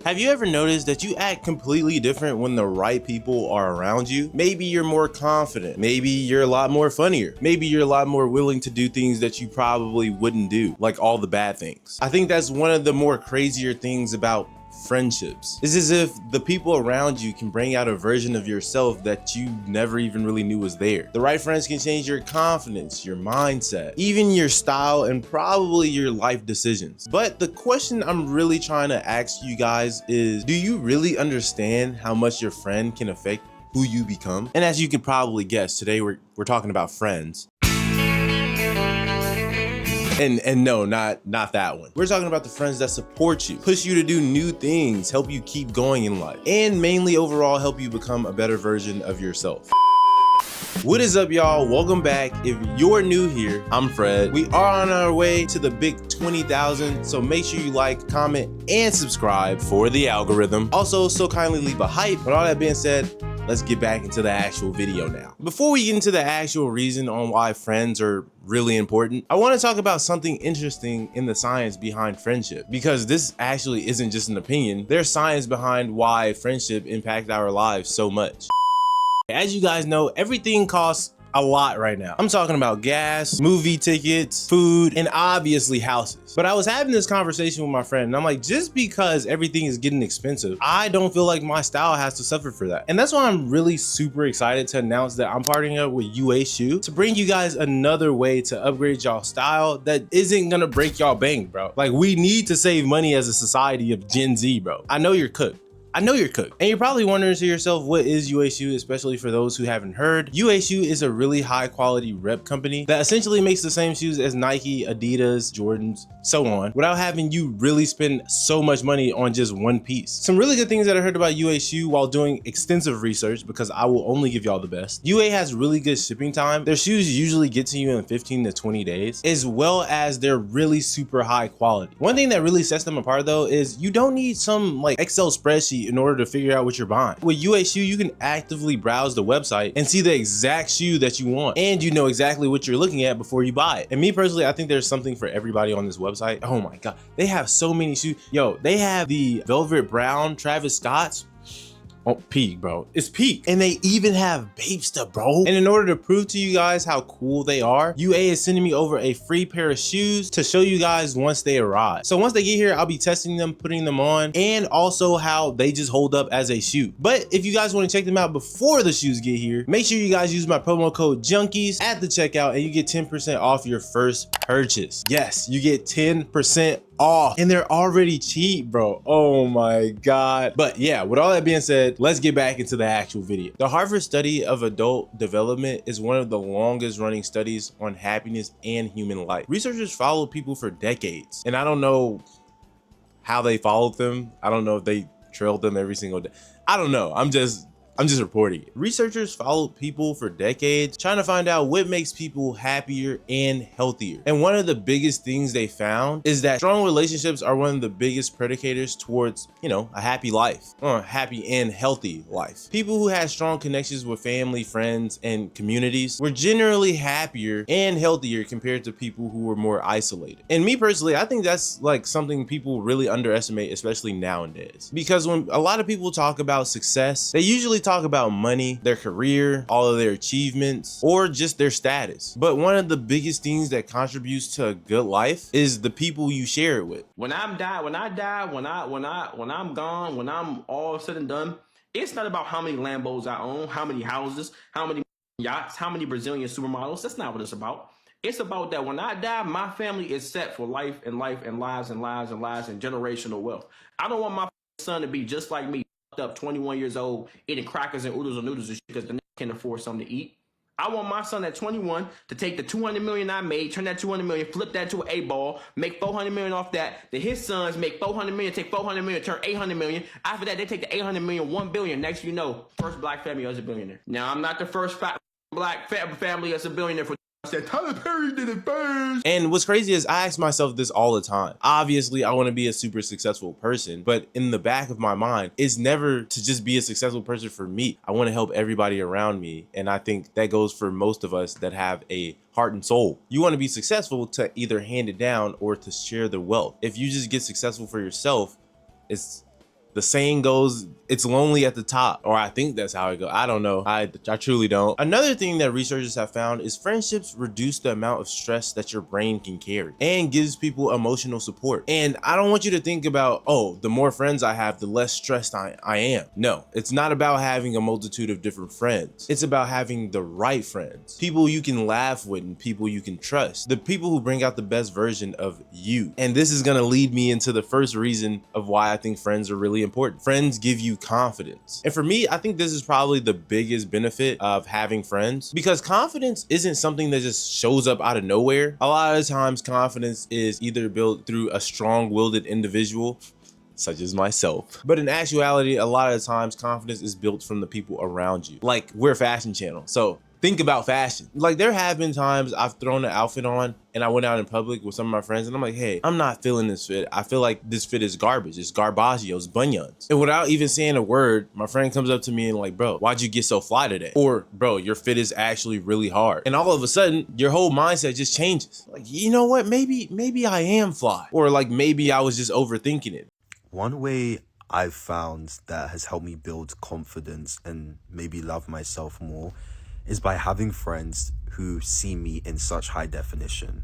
Have you ever noticed that you act completely different when the right people are around you? Maybe you're more confident. Maybe you're a lot more funnier. Maybe you're a lot more willing to do things that you probably wouldn't do, like all the bad things. I think that's one of the more crazier things about friendships. It's as if the people around you can bring out a version of yourself that you never even really knew was there. The right friends can change your confidence, your mindset, even your style, and probably your life decisions. But the question I'm really trying to ask you guys is, do you really understand how much your friend can affect who you become? And as you can probably guess, today we're talking about friends. And no, not that one. We're talking about the friends that support you, push you to do new things, help you keep going in life, and mainly overall help you become a better version of yourself. What is up, y'all? Welcome back. If you're new here, I'm Fred. We are on our way to the big 20,000, so make sure you like, comment, and subscribe for the algorithm. Also, so kindly leave a hype. But all that being said, let's get back into the actual video now. Before we get into the actual reason on why friends are really important, I want to talk about something interesting in the science behind friendship, because this actually isn't just an opinion. There's science behind why friendship impacts our lives so much. As you guys know, everything costs a lot right now. I'm talking about gas, movie tickets, food, and obviously houses. But I was having this conversation with my friend and I'm like, just because everything is getting expensive, I don't feel like my style has to suffer for that. And that's why I'm really super excited to announce that I'm partnering up with UA Shoe to bring you guys another way to upgrade y'all style that isn't gonna break y'all bank, bro. Like, we need to save money as a society of Gen Z, bro. I know you're cooked. And you're probably wondering to yourself, what is UA Shoe, especially for those who haven't heard. UA Shoe is a really high quality rep company that essentially makes the same shoes as Nike, Adidas, Jordans, so on, without having you really spend so much money on just one piece. Some really good things that I heard about UA Shoe while doing extensive research, because I will only give y'all the best. UA has really good shipping time. Their shoes usually get to you in 15 to 20 days, as well as they're really super high quality. One thing that really sets them apart though is you don't need some like Excel spreadsheet in order to figure out what you're buying. With UA Shoe, you can actively browse the website and see the exact shoe that you want, and you know exactly what you're looking at before you buy it. And me personally, I think there's something for everybody on this website. Oh my god, they have so many shoes. Yo, they have the velvet brown Travis Scott's. Oh, peak, bro. It's peak. And they even have Babesta, bro. And in order to prove to you guys how cool they are, UA is sending me over a free pair of shoes to show you guys once they arrive. So once they get here, I'll be testing them, putting them on, and also how they just hold up as a shoe. But if you guys want to check them out before the shoes get here, make sure you guys use my promo code Junkies at the checkout and you get 10% off your first purchase. Yes, you get 10% off, and they're already cheap, bro. Oh my god. But yeah, with all that being said, let's get back into the actual video. The Harvard study of adult development is one of the longest running studies on happiness and human life. Researchers followed people for decades, and I don't know how they followed them. I don't know if they trailed them every single day. I don't know. I'm just reporting it. Researchers followed people for decades trying to find out what makes people happier and healthier. And one of the biggest things they found is that strong relationships are one of the biggest predicators towards, a happy life, or a happy and healthy life. People who had strong connections with family, friends, and communities were generally happier and healthier compared to people who were more isolated. And me personally, I think that's like something people really underestimate, especially nowadays. Because when a lot of people talk about success, they usually talk about money, their career, all of their achievements, or just their status. But one of the biggest things that contributes to a good life is the people you share it with. When I'm gone, when I'm all said and done, it's not about how many Lambos I own, how many houses, how many yachts, how many Brazilian supermodels. That's not what it's about. It's about that when I die, my family is set for life and life and lives and lives and lives and generational wealth. I don't want my son to be just like me, up 21 years old, eating crackers and oodles and noodles and shit because the nigga can't afford something to eat. I want my son at 21 to take the 200 million I made, turn that 200 million, flip that to an A-ball, make 400 million off that. Then his sons make 400 million, take 400 million, turn 800 million. After that, they take the 800 million, 1 billion. Next, you know, first black family as a billionaire. Now, I'm not the first black family as a billionaire for said Tyler Perry did it first. And what's crazy is I ask myself this all the time. Obviously, I want to be a super successful person, but in the back of my mind, it's never to just be a successful person for me. I want to help everybody around me. And I think that goes for most of us that have a heart and soul. You want to be successful to either hand it down or to share the wealth. If you just get successful for yourself, it's The saying goes, it's lonely at the top, or I think that's how it goes. I don't know. I truly don't. Another thing that researchers have found is friendships reduce the amount of stress that your brain can carry and gives people emotional support. And I don't want you to think about, oh, the more friends I have, the less stressed I am. No, it's not about having a multitude of different friends. It's about having the right friends, people you can laugh with and people you can trust, the people who bring out the best version of you. And this is gonna lead me into the first reason of why I think friends are really important. Friends give you confidence. And for me, I think this is probably the biggest benefit of having friends, because confidence isn't something that just shows up out of nowhere. A lot of times confidence is either built through a strong-willed individual, such as myself. But in actuality, a lot of the times confidence is built from the people around you. Like, we're a fashion channel, so think about fashion. Like, there have been times I've thrown an outfit on and I went out in public with some of my friends and I'm like, hey, I'm not feeling this fit. I feel like this fit is garbage. It's garbaggio's bunions. And without even saying a word, my friend comes up to me and like, bro, why'd you get so fly today? Or, bro, your fit is actually really hard. And all of a sudden, your whole mindset just changes. Like, you know what? Maybe I am fly. Or like, maybe I was just overthinking it. One way I've found that has helped me build confidence and maybe love myself more is by having friends who see me in such high definition.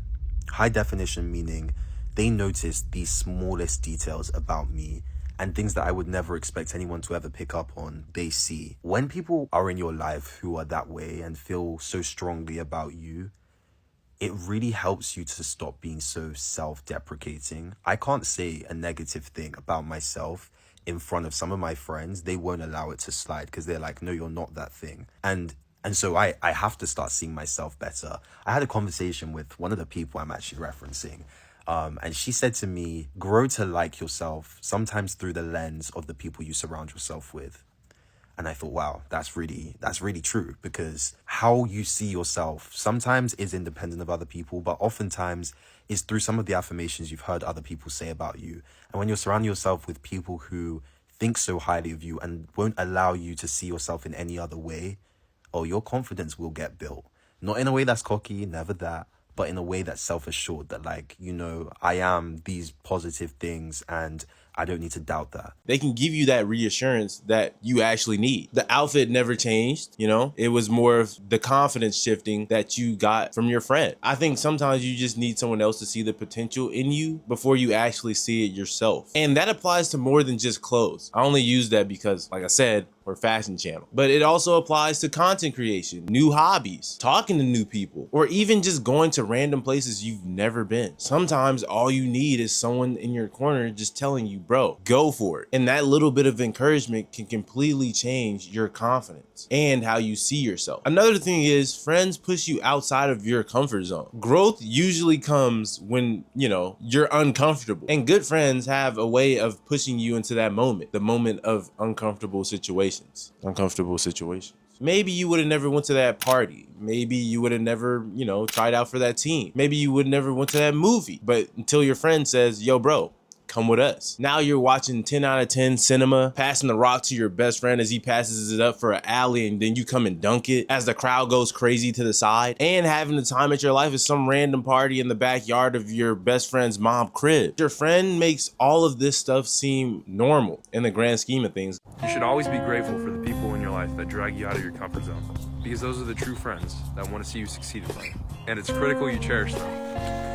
High definition meaning they notice the smallest details about me and things that I would never expect anyone to ever pick up on, they see. When people are in your life who are that way and feel so strongly about you, it really helps you to stop being so self-deprecating. I can't say a negative thing about myself in front of some of my friends. They won't allow it to slide because they're like, no, you're not that thing. And so I have to start seeing myself better. I had a conversation with one of the people I'm actually referencing. And she said to me, grow to like yourself, sometimes through the lens of the people you surround yourself with. And I thought, wow, that's really true, because how you see yourself sometimes is independent of other people, but oftentimes is through some of the affirmations you've heard other people say about you. And when you're surrounding yourself with people who think so highly of you and won't allow you to see yourself in any other way, oh, your confidence will get built. Not in a way that's cocky, never that, but in a way that's self-assured, that like, you know, I am these positive things and I don't need to doubt that. They can give you that reassurance that you actually need. The outfit never changed, you know? It was more of the confidence shifting that you got from your friend. I think sometimes you just need someone else to see the potential in you before you actually see it yourself. And that applies to more than just clothes. I only use that because, like I said, we're a fashion channel. But it also applies to content creation, new hobbies, talking to new people, or even just going to random places you've never been. Sometimes all you need is someone in your corner just telling you, bro, go for it. And that little bit of encouragement can completely change your confidence and how you see yourself. Another thing is friends push you outside of your comfort zone. Growth usually comes when, you know, you're uncomfortable. And good friends have a way of pushing you into that moment, the moment of uncomfortable situations. Maybe you would have never went to that party. Maybe you would have never, you know, tried out for that team. Maybe you would never went to that movie. But until your friend says, yo, bro, come with us. Now you're watching 10 out of 10 cinema, passing the rock to your best friend as he passes it up for an alley, and then you come and dunk it as the crowd goes crazy to the side, and having the time at your life is some random party in the backyard of your best friend's mom crib. Your friend makes all of this stuff seem normal in the grand scheme of things. You should always be grateful for the people in your life that drag you out of your comfort zone, because those are the true friends that want to see you succeed in life, and it's critical you cherish them.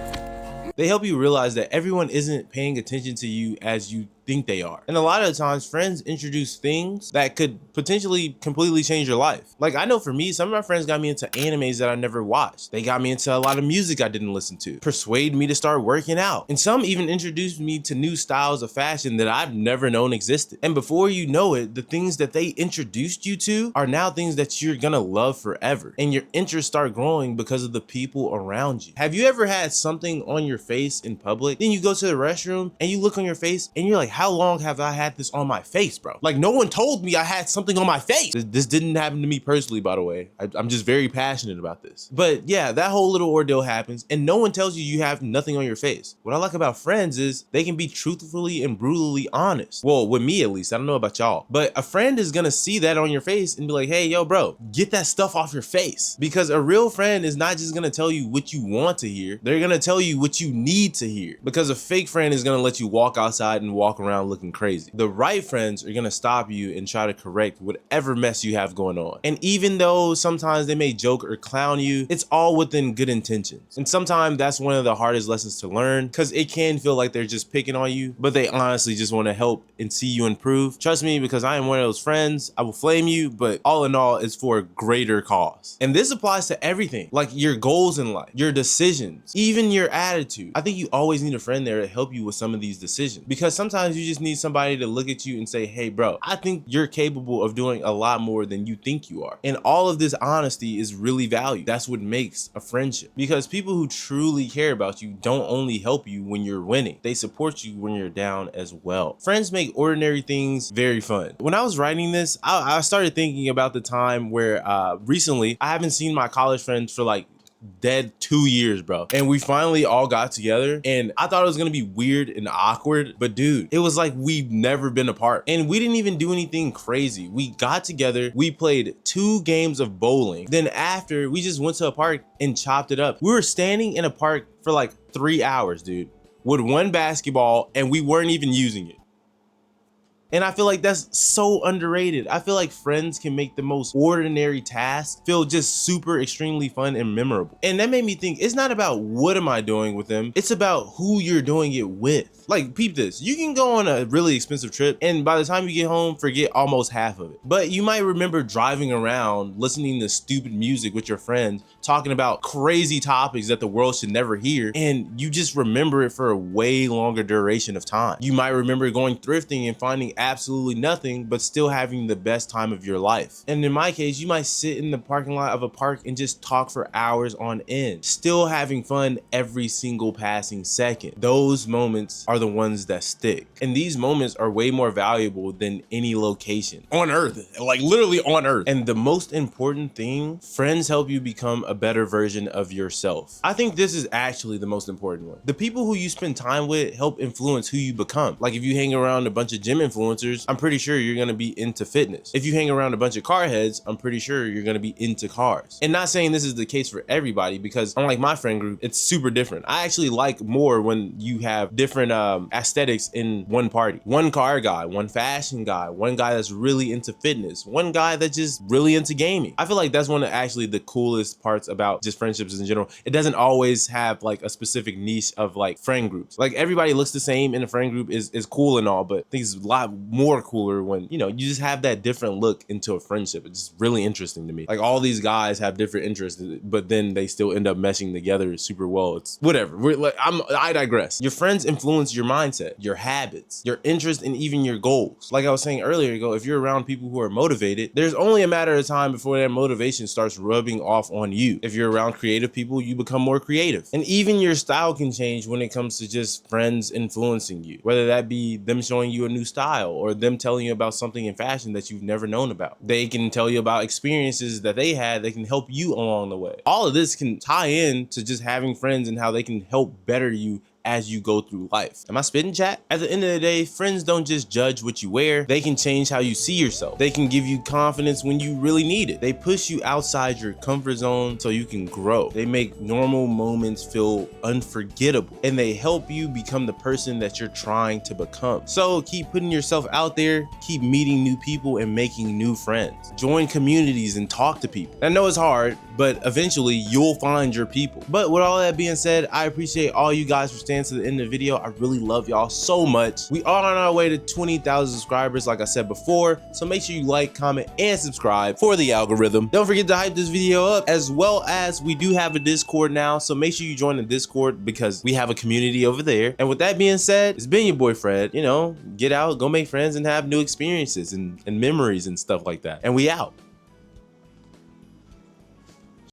They help you realize that everyone isn't paying attention to you as you think they are. And a lot of the times friends introduce things that could potentially completely change your life. Like, I know for me, some of my friends got me into animes that I never watched. They got me into a lot of music I didn't listen to, persuade me to start working out. And some even introduced me to new styles of fashion that I've never known existed. And before you know it, the things that they introduced you to are now things that you're gonna love forever. And your interests start growing because of the people around you. Have you ever had something on your face in public? Then you go to the restroom and you look on your face and you're like, how long have I had this on my face, bro? Like, no one told me I had something on my face. This didn't happen to me personally, by the way. I'm just very passionate about this. But yeah, that whole little ordeal happens and no one tells you you have nothing on your face. What I like about friends is they can be truthfully and brutally honest. Well, with me at least, I don't know about y'all, but a friend is gonna see that on your face and be like, hey, yo, bro, get that stuff off your face. Because a real friend is not just gonna tell you what you want to hear. They're gonna tell you what you need to hear. Because a fake friend is gonna let you walk outside and walk around around looking crazy. The right friends are gonna stop you and try to correct whatever mess you have going on. And even though sometimes they may joke or clown you, it's all within good intentions. And sometimes that's one of the hardest lessons to learn, because it can feel like they're just picking on you, but they honestly just want to help and see you improve. Trust me, because I am one of those friends. I will flame you, but all in all, it's for a greater cause. And this applies to everything, like your goals in life, your decisions, even your attitude. I think you always need a friend there to help you with some of these decisions, because sometimes you just need somebody to look at you and say, hey bro, I think you're capable of doing a lot more than you think you are. And all of this honesty is really valued. That's what makes a friendship, because people who truly care about you don't only help you when you're winning, they support you when you're down as well. Friends make ordinary things very fun. When I was writing this, I started thinking about the time where recently I haven't seen my college friends for like dead 2 years, bro. And we finally all got together, and I thought it was gonna be weird and awkward, but dude, it was like we've never been apart. And we didn't even do anything crazy. We got together, we played 2 games of bowling. Then after, we just went to a park and chopped it up. We were standing in a park for like 3 hours, dude, with 1 basketball, and we weren't even using it. And I feel like that's so underrated. I feel like friends can make the most ordinary tasks feel just super extremely fun and memorable. And that made me think, it's not about what am I doing with them, it's about who you're doing it with. Like, peep this, you can go on a really expensive trip and by the time you get home, forget almost half of it. But you might remember driving around, listening to stupid music with your friends, talking about crazy topics that the world should never hear, and you just remember it for a way longer duration of time. You might remember going thrifting and finding absolutely nothing, but still having the best time of your life. And in my case, you might sit in the parking lot of a park and just talk for hours on end, still having fun every single passing second. Those moments are the ones that stick. And these moments are way more valuable than any location on earth, like literally on earth. And the most important thing, friends help you become a better version of yourself. I think this is actually the most important one. The people who you spend time with help influence who you become. Like if you hang around a bunch of gym influencers, I'm pretty sure you're gonna be into fitness. If you hang around a bunch of car heads, I'm pretty sure you're gonna be into cars. And not saying this is the case for everybody, because unlike my friend group, it's super different. I actually like more when you have different aesthetics in one party. One car guy, one fashion guy, one guy that's really into fitness, one guy that's just really into gaming. I feel like that's one of actually the coolest parts about just friendships in general. It doesn't always have like a specific niche of like friend groups. Like everybody looks the same in a friend group is cool and all, but I think it's a lot more cooler when, you know, you just have that different look into a friendship. It's just really interesting to me. Like all these guys have different interests, but then they still end up meshing together super well. It's whatever. I digress. Your friends influence your mindset, your habits, your interests, and even your goals. Like I was saying earlier ago, if you're around people who are motivated, there's only a matter of time before that motivation starts rubbing off on you. If you're around creative people, you become more creative. And even your style can change when it comes to just friends influencing you, whether that be them showing you a new style or them telling you about something in fashion that you've never known about. They can tell you about experiences that they had that can help you along the way. All of this can tie in to just having friends and how they can help better you as you go through life. Am I spitting, chat? At the end of the day, friends don't just judge what you wear, they can change how you see yourself. They can give you confidence when you really need it. They push you outside your comfort zone so you can grow. They make normal moments feel unforgettable, and they help you become the person that you're trying to become. So keep putting yourself out there, keep meeting new people and making new friends. Join communities and talk to people. I know it's hard, but eventually you'll find your people. But with all that being said, I appreciate all you guys for staying to the end of the video. I really love y'all so much. We are on our way to 20,000 subscribers, like I said before, so make sure you like, comment, and subscribe for the algorithm. Don't forget to hype this video up, as well as we do have a Discord now, so make sure you join the Discord because we have a community over there. And with that being said, it's been your boy Fred. You know, get out, go make friends, and have new experiences and memories and stuff like that. And we out.